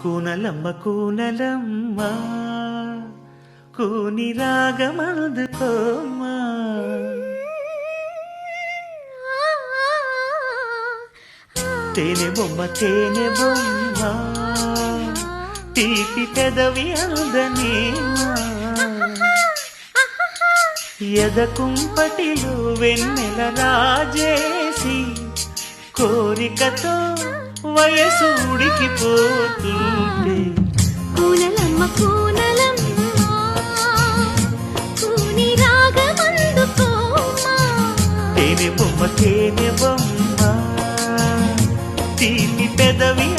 కూనలమ్మ కూనలమ్మ కూని రాగమందుకోమ్మా తేనె బొమ్మ తీపి పెదవి అందనేమా ఎదకుంపటిలో వెన్నెల రాజేసి కోరికతో వయసు ఉడికిపోతుంటే కూనలమ్మ కూనలమ్మ కూని రాగమందుకోమ్మా తేనె బొమ్మ తీపి పెదవి